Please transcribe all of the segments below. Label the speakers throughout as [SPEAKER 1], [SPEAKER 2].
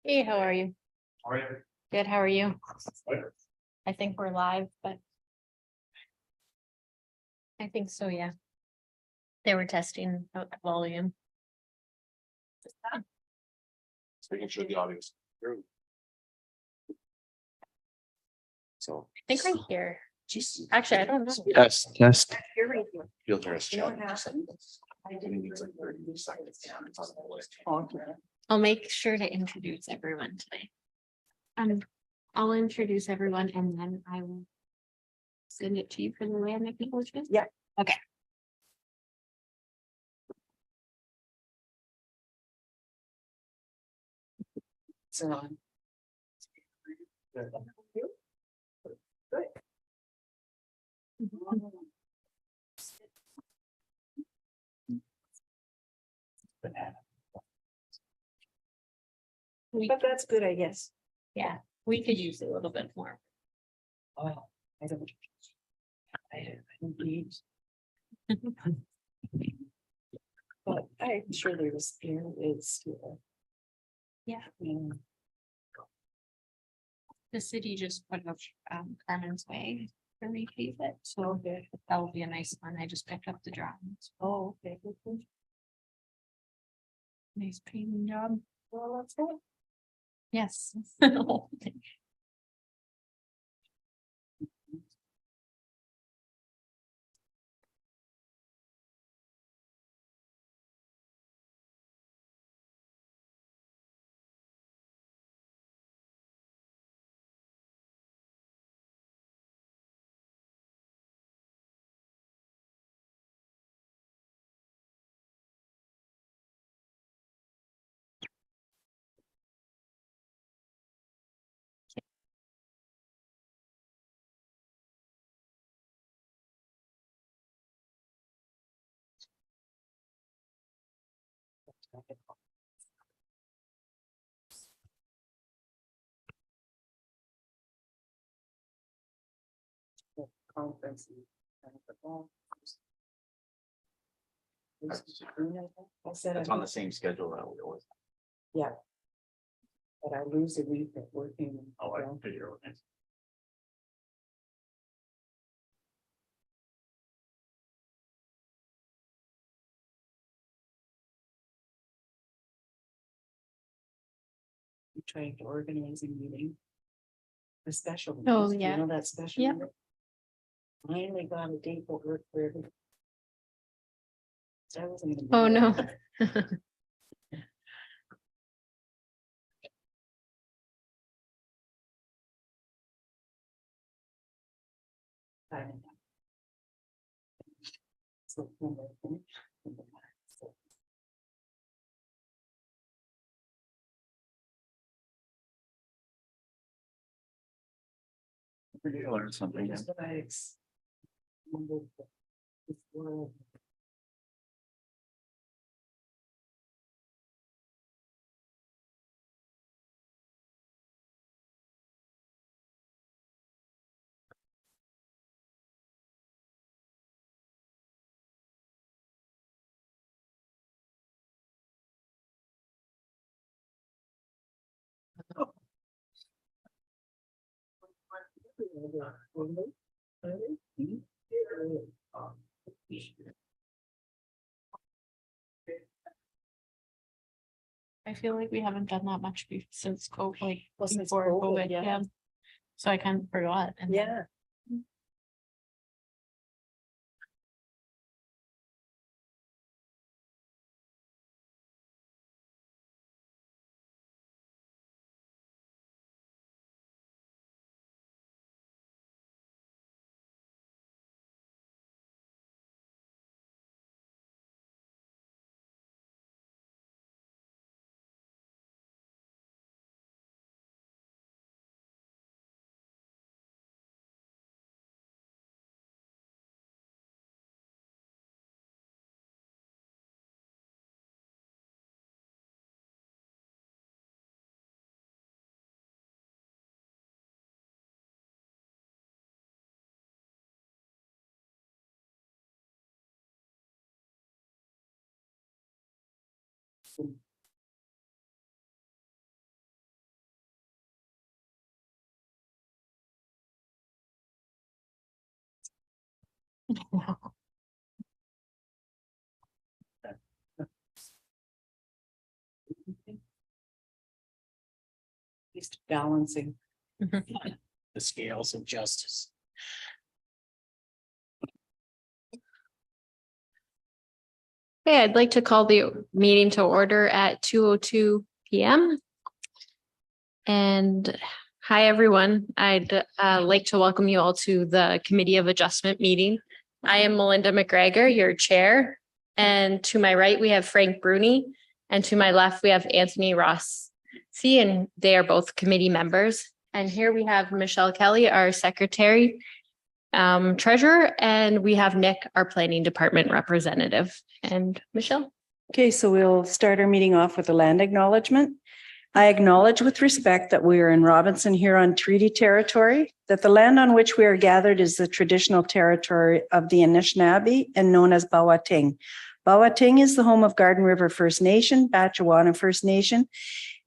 [SPEAKER 1] Hey, how are you?
[SPEAKER 2] All right.
[SPEAKER 1] Good, how are you? I think we're live, but. I think so, yeah. They were testing out the volume.
[SPEAKER 2] So making sure the audio's through. So.
[SPEAKER 1] I think right here.
[SPEAKER 2] Just.
[SPEAKER 1] Actually, I don't know.
[SPEAKER 2] Test.
[SPEAKER 1] You're right here.
[SPEAKER 2] You'll hear us.
[SPEAKER 3] You know what
[SPEAKER 2] chat.
[SPEAKER 3] happened? I
[SPEAKER 2] It
[SPEAKER 3] didn't
[SPEAKER 2] needs like 30 seconds. It's on the list.
[SPEAKER 1] I'll make sure to introduce everyone today. I'll introduce everyone and then I will. Send it to you for the land acknowledgement?
[SPEAKER 3] Yeah.
[SPEAKER 1] Okay.
[SPEAKER 3] So. Good. But that's good, I guess.
[SPEAKER 1] Yeah, we could use a little bit more.
[SPEAKER 3] Oh, I don't. I don't need. But I'm sure there was is.
[SPEAKER 1] Yeah.
[SPEAKER 3] Mm.
[SPEAKER 1] The city just put up Carmen's Way to repave it, so
[SPEAKER 3] Okay.
[SPEAKER 1] that will be a nice one. I just picked up the drawings.
[SPEAKER 3] Oh, okay. Good.
[SPEAKER 1] Nice paving job.
[SPEAKER 3] Well, that's it.
[SPEAKER 1] Yes.
[SPEAKER 3] Conference. I said.
[SPEAKER 2] It's on the same schedule that we always.
[SPEAKER 3] Yeah. But I lose a week at working.
[SPEAKER 2] Oh, I can figure it.
[SPEAKER 3] Trying to organize a meeting. A special.
[SPEAKER 1] Oh,
[SPEAKER 3] meeting,
[SPEAKER 1] yeah.
[SPEAKER 3] You know that special.
[SPEAKER 1] Yep.
[SPEAKER 3] meeting? Finally got a date that worked for everybody. So I wasn't gonna.
[SPEAKER 1] Oh,
[SPEAKER 3] be
[SPEAKER 1] no.
[SPEAKER 3] there. I don't know. So,
[SPEAKER 2] Pretty learn something.
[SPEAKER 3] Just what I remembered before.
[SPEAKER 1] I feel like we haven't done that much since COVID, like
[SPEAKER 3] Well, since
[SPEAKER 1] before
[SPEAKER 3] COVID,
[SPEAKER 1] COVID,
[SPEAKER 3] yeah.
[SPEAKER 1] yeah. So I kind of forgot. And
[SPEAKER 3] Yeah. Just balancing.
[SPEAKER 4] The scales of justice.
[SPEAKER 1] Okay, I'd like to call the meeting to order at 2:02 PM. And hi, everyone. I'd like to welcome you all to the Committee of Adjustment meeting. I am Melinda McGregor, your chair. And to my right, we have Frank Bruni. And to my left, we have Anthony Ross. And they are both committee members. And here we have Michelle Kelly, our secretary, treasurer, and we have Nick, our planning department representative. And Michelle.
[SPEAKER 3] Okay, so we'll start our meeting off with a land acknowledgement. I acknowledge with respect that we are in Robinson Huron Treaty Territory, that the land on which we are gathered is the traditional territory of the Anishinaabe and known as Bawating. Bawating is the home of Garden River First Nation, Batchewana First Nation,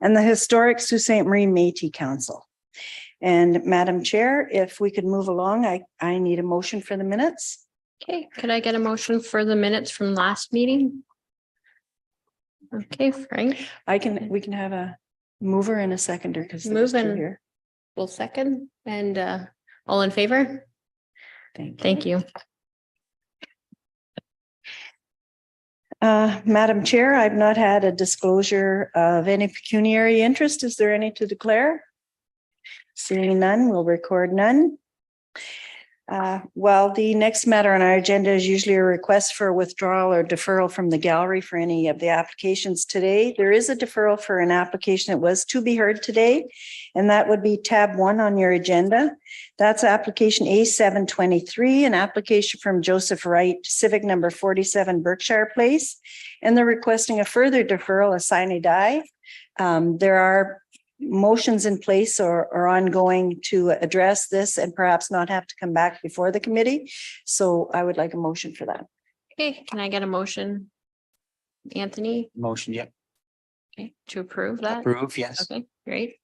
[SPEAKER 3] and the historic Sault Ste. Marie Métis Council. And Madam Chair, if we could move along, I need a motion for the minutes.
[SPEAKER 1] Okay, could I get a motion for the minutes from last meeting? Okay, Frank,
[SPEAKER 3] We can have a mover and a seconder because
[SPEAKER 1] Move
[SPEAKER 3] there's two
[SPEAKER 1] and-
[SPEAKER 3] here.
[SPEAKER 1] will second, and all in favor? Thank you.
[SPEAKER 3] Madam Chair, I've not had a disclosure of any pecuniary interest. Is there any to declare? Seeing none, we'll record none. Well, the next matter on our agenda is usually a request for withdrawal or deferral from the gallery for any of the applications today. There is a deferral for an application that was to be heard today, and that would be tab 1 on your agenda. That's application A723, an application from Joseph Wright, civic number 47 Berkshire Place, and they're requesting a further deferral, a sine die. There are motions in place or ongoing to address this and perhaps not have to come back before the committee. So I would like a motion for that.
[SPEAKER 1] Okay, can I get a motion? Anthony,
[SPEAKER 4] Motion, yep.
[SPEAKER 1] okay, to approve that?
[SPEAKER 4] Approve, yes.
[SPEAKER 1] Okay, great.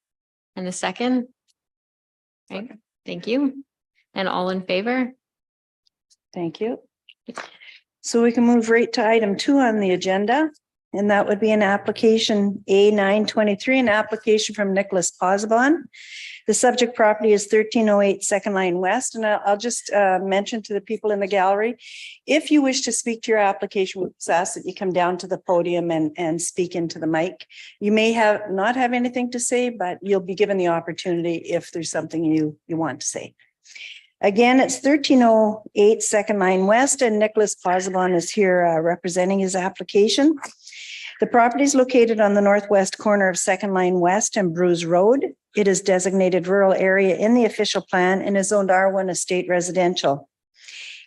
[SPEAKER 1] And a second? Okay, thank you. And all in favor?
[SPEAKER 3] Thank you. So we can move right to item 2 on the agenda. And that would be an application A923, an application from Nicholas Posabon. The subject property is 1308 Second Line West. And I'll just mention to the people in the gallery, if you wish to speak to your application, we ask that you come down to the podium and speak into the mic. You may not have anything to say, but you'll be given the opportunity if there's something you want to say. Again, it's 1308 Second Line West, and Nicholas Posabon is here representing his application. The property is located on the northwest corner of Second Line West and Bruce Road. It is designated rural area in the official plan and is zoned R1 estate residential.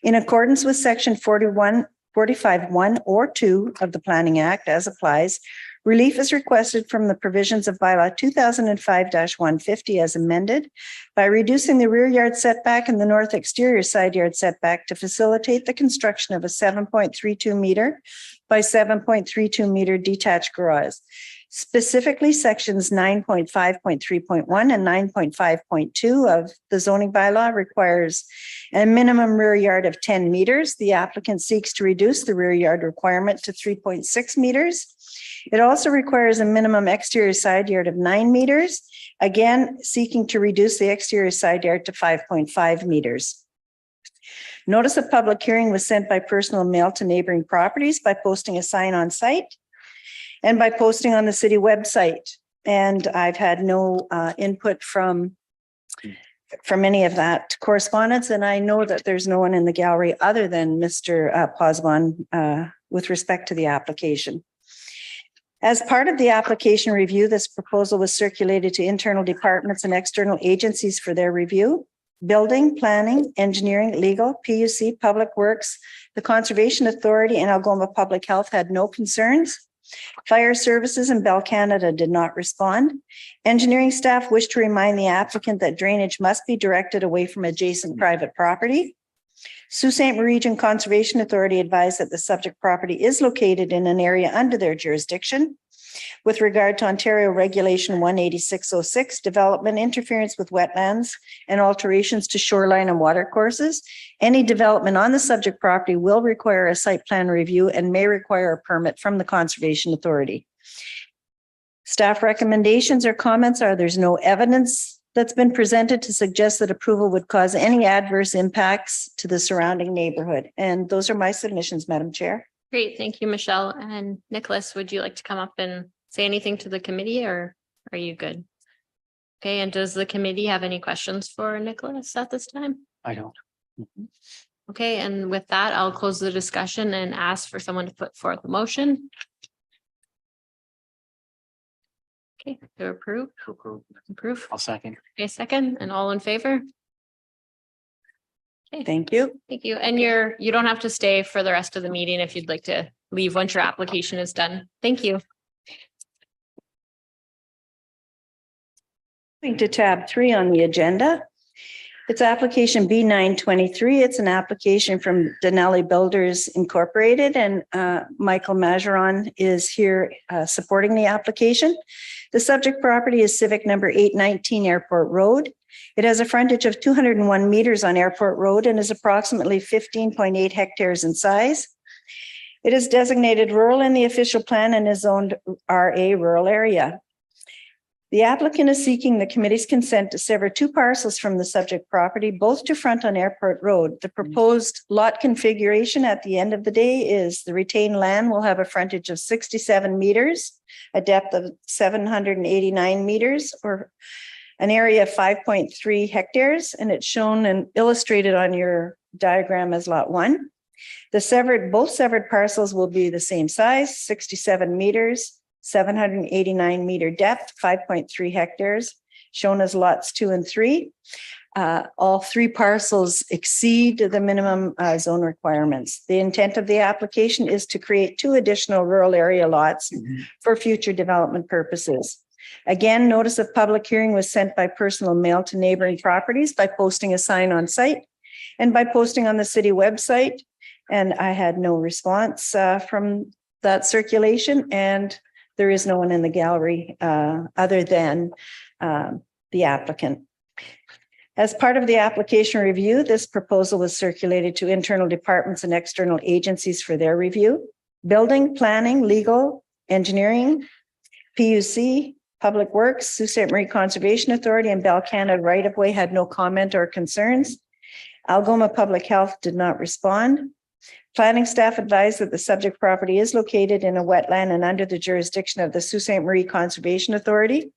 [SPEAKER 3] In accordance with section 45(1) or 2 of the Planning Act as applies, relief is requested from the provisions of bylaw 2005-150 as amended by reducing the rear yard setback and the north exterior side yard setback to facilitate the construction of a 7.32 meter by 7.32 meter detached garage. Specifically, sections 9.5.3.1 and 9.5.2 of the zoning bylaw requires a minimum rear yard of 10 meters. The applicant seeks to reduce the rear yard requirement to 3.6 meters. It also requires a minimum exterior side yard of 9 meters, again, seeking to reduce the exterior side yard to 5.5 meters. Notice of public hearing was sent by personal mail to neighboring properties by posting a sign on site and by posting on the city website. And I've had no input from any of that correspondence. And I know that there's no one in the gallery other than Mr. Posabon with respect to the application. As part of the application review, this proposal was circulated to internal departments and external agencies for their review. Building, planning, engineering, legal, PUC, public works, the Conservation Authority, and Algoma Public Health had no concerns. Fire Services and Bell Canada did not respond. Engineering staff wished to remind the applicant that drainage must be directed away from adjacent private property. Sault Ste. Marie Region Conservation Authority advised that the subject property is located in an area under their jurisdiction. With regard to Ontario Regulation 18606, development interference with wetlands and alterations to shoreline and water courses, any development on the subject property will require a site plan review and may require a permit from the Conservation Authority. Staff recommendations or comments are there's no evidence that's been presented to suggest that approval would cause any adverse impacts to the surrounding neighborhood. And those are my submissions, Madam Chair.
[SPEAKER 1] Great, thank you, Michelle. And Nicholas, would you like to come up and say anything to the committee, or are you good? Okay, and does the committee have any questions for Nicholas at this time?
[SPEAKER 4] I don't.
[SPEAKER 1] Okay, and with that, I'll close the discussion and ask for someone to put forth a motion. Okay, to approve, approve.
[SPEAKER 4] I'll second.
[SPEAKER 1] Okay, second, and all in favor?
[SPEAKER 3] Thank you.
[SPEAKER 1] Thank you. And you don't have to stay for the rest of the meeting if you'd like to leave once your application is done. Thank you.
[SPEAKER 3] Moving to tab 3 on the agenda. It's application B923. It's an application from Denali Builders Incorporated, and Michael Majoron is here supporting the application. The subject property is civic number 819 Airport Road. It has a frontage of 201 meters on Airport Road and is approximately 15.8 hectares in size. It is designated rural in the official plan and is zoned RA rural area. The applicant is seeking the committee's consent to sever 2 parcels from the subject property, both to front on Airport Road. The proposed lot configuration at the end of the day is the retained land will have a frontage of 67 meters, a depth of 789 meters, or an area of 5.3 hectares, and it's shown and illustrated on your diagram as lot 1. Both severed parcels will be the same size, 67 meters, 789 meter depth, 5.3 hectares, shown as lots 2 and 3. All 3 parcels exceed the minimum zone requirements. The intent of the application is to create 2 additional rural area lots for future development purposes. Again, notice of public hearing was sent by personal mail to neighboring properties by posting a sign on site and by posting on the city website. And I had no response from that circulation, and there is no one in the gallery other than the applicant. As part of the application review, this proposal was circulated to internal departments and external agencies for their review. Building, planning, legal, engineering, PUC, Public Works, Sault Ste. Marie Conservation Authority, and Bell Canada Right-of-Way had no comment or concerns. Algoma Public Health did not respond. Planning staff advised that the subject property is located in a wetland and under the jurisdiction of the Sault Ste. Marie Conservation Authority.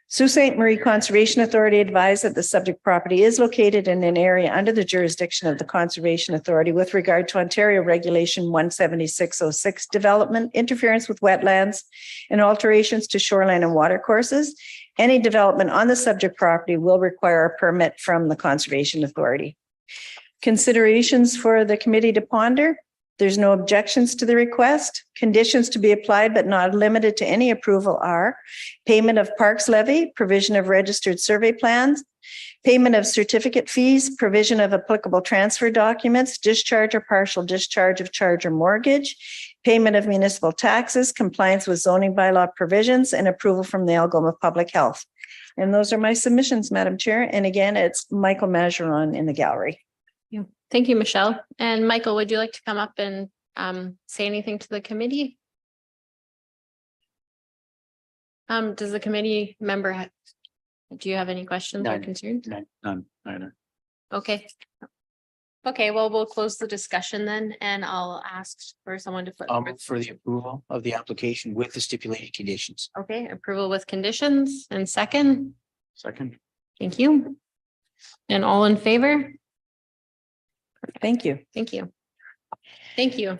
[SPEAKER 3] Sault Ste. Marie Conservation Authority advised that the subject property is located in an area under the jurisdiction of the Conservation Authority with regard to Ontario Regulation 17606 development, interference with wetlands, and alterations to shoreline and water courses. Any development on the subject property will require a permit from the Conservation Authority. Considerations for the committee to ponder. There's no objections to the request. Conditions to be applied but not limited to any approval are payment of parks levy, provision of registered survey plans, payment of certificate fees, provision of applicable transfer documents, discharge or partial discharge of charge or mortgage, payment of municipal taxes, compliance with zoning bylaw provisions, and approval from the Algoma Public Health. And those are my submissions, Madam Chair. And again, it's Michael Majoron in the gallery.
[SPEAKER 1] Thank you, Michelle. And Michael, would you like to come up and say anything to the committee? Does the committee member do you have any questions or concerns?
[SPEAKER 2] None, either.
[SPEAKER 1] Okay. Okay, well, we'll close the discussion then, and I'll ask for someone to put.
[SPEAKER 4] I'll move for the approval of the application with the stipulated conditions.
[SPEAKER 1] Okay, approval with conditions and second.
[SPEAKER 2] Second.
[SPEAKER 1] Thank you. And all in favor?
[SPEAKER 3] Thank you.
[SPEAKER 1] Thank you. Thank you.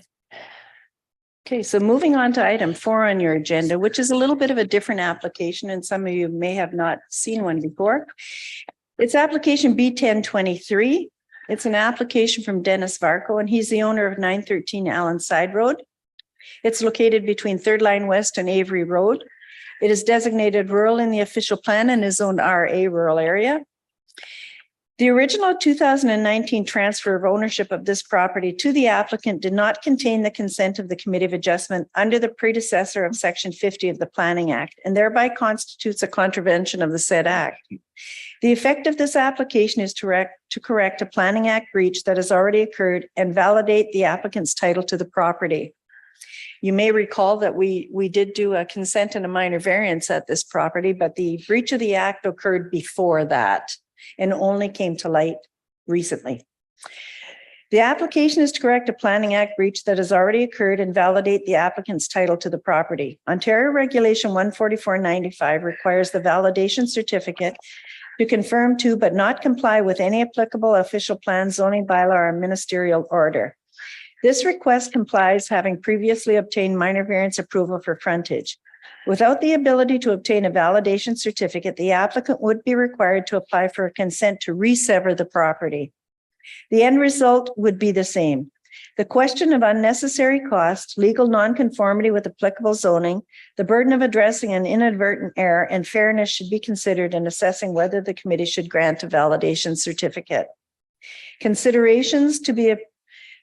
[SPEAKER 3] Okay, so moving on to item 4 on your agenda, which is a little bit of a different application, and some of you may have not seen one before. It's application B1023. It's an application from Dennis Varco, and he's the owner of 913 Allen Side Road. It's located between Third Line West and Avery Road. It is designated rural in the official plan and is zoned RA rural area. The original 2019 transfer of ownership of this property to the applicant did not contain the consent of the Committee of Adjustment under the predecessor of Section 50 of the Planning Act, and thereby constitutes a contravention of the said act. The effect of this application is to correct a Planning Act breach that has already occurred and validate the applicant's title to the property. You may recall that we did do a consent and a minor variance at this property, but the breach of the act occurred before that and only came to light recently. The application is to correct a Planning Act breach that has already occurred and validate the applicant's title to the property. Ontario Regulation 144.95 requires the validation certificate to confirm to but not comply with any applicable official plan, zoning bylaw, or ministerial order. This request complies having previously obtained minor variance approval for frontage. Without the ability to obtain a validation certificate, the applicant would be required to apply for a consent to resever the property. The end result would be the same. The question of unnecessary cost, legal nonconformity with applicable zoning, the burden of addressing an inadvertent error, and fairness should be considered in assessing whether the committee should grant a validation certificate. Considerations to be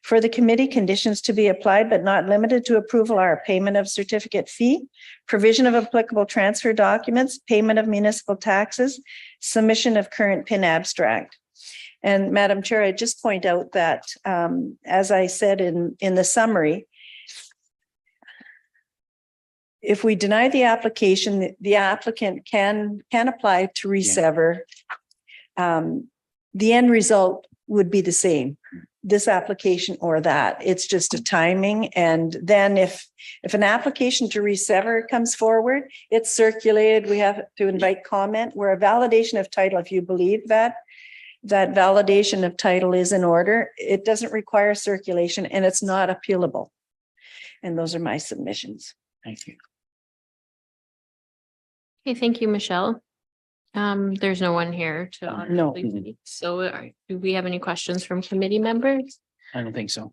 [SPEAKER 3] for the committee, conditions to be applied but not limited to approval are payment of certificate fee, provision of applicable transfer documents, payment of municipal taxes, submission of current PIN abstract. And Madam Chair, I just point out that, as I said in the summary, if we deny the application, the applicant can apply to resever. The end result would be the same, this application or that. It's just a timing. And then if an application to resever comes forward, it's circulated. We have to invite comment. Where a validation of title, if you believe that validation of title is in order, it doesn't require circulation and it's not appealable. And those are my submissions.
[SPEAKER 4] Thank you.
[SPEAKER 1] Okay, thank you, Michelle. There's no one here to.
[SPEAKER 3] No.
[SPEAKER 1] audibly speak. So do we have any questions from committee members?
[SPEAKER 4] I don't think so.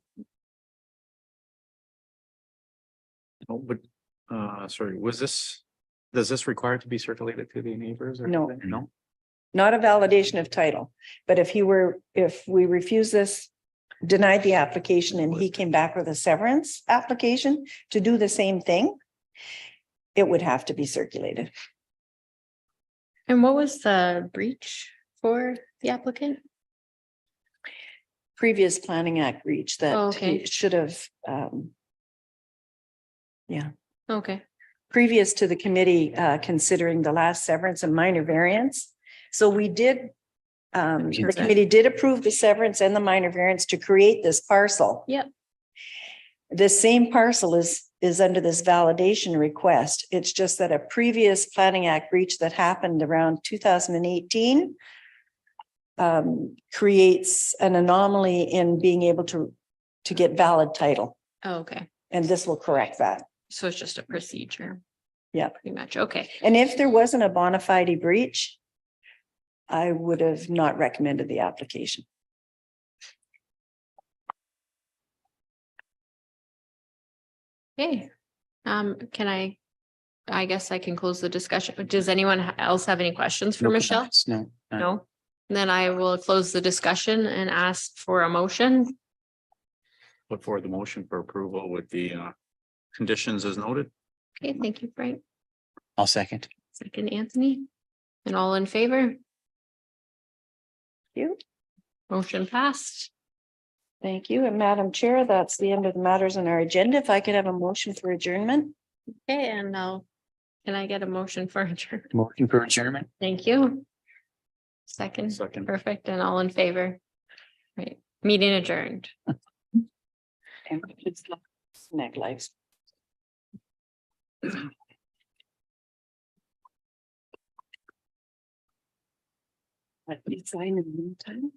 [SPEAKER 2] Oh, but, sorry, does this require to be circulated to the neighbors? Or
[SPEAKER 3] No.
[SPEAKER 2] anything? No.
[SPEAKER 3] Not a validation of title, but if we refuse this, denied the application and he came back with a severance application to do the same thing, it would have to be circulated.
[SPEAKER 1] And what was the breach for the applicant?
[SPEAKER 3] Previous Planning Act breach that
[SPEAKER 1] Oh, okay.
[SPEAKER 3] he should have,
[SPEAKER 1] Okay,
[SPEAKER 3] previous to the committee considering the last severance and minor variance. So we did, the committee did approve the severance and the minor variance to create this parcel.
[SPEAKER 1] Yep.
[SPEAKER 3] This same parcel is under this validation request. It's just that a previous Planning Act breach that happened around 2018 creates an anomaly in being able to get valid title.
[SPEAKER 1] oh, okay.
[SPEAKER 3] And this will correct that.
[SPEAKER 1] So it's just a procedure.
[SPEAKER 3] Yeah.
[SPEAKER 1] Pretty much, okay.
[SPEAKER 3] And if there wasn't a bona fide breach, I would have not recommended the application.
[SPEAKER 1] Okay, I guess I can close the discussion. Does anyone else have any questions for
[SPEAKER 4] No
[SPEAKER 1] Michelle?
[SPEAKER 4] comments, no.
[SPEAKER 1] No? Then I will close the discussion and ask for a motion.
[SPEAKER 2] Put forward the motion for approval with the conditions as noted.
[SPEAKER 1] Okay, thank you, Frank.
[SPEAKER 4] I'll second.
[SPEAKER 1] Second, Anthony. And all in favor?
[SPEAKER 3] You.
[SPEAKER 1] Motion passed.
[SPEAKER 3] Thank you. And Madam Chair, that's the end of the matters on our agenda. If I could have a motion for adjournment.
[SPEAKER 1] Okay, and now can I get a motion for adjournment?
[SPEAKER 4] Motion for adjournment.
[SPEAKER 1] Thank you. Second,
[SPEAKER 2] Second.
[SPEAKER 1] perfect, and all in favor? Right, meeting adjourned.
[SPEAKER 3] And it's Snag lives. But you sign in the meantime.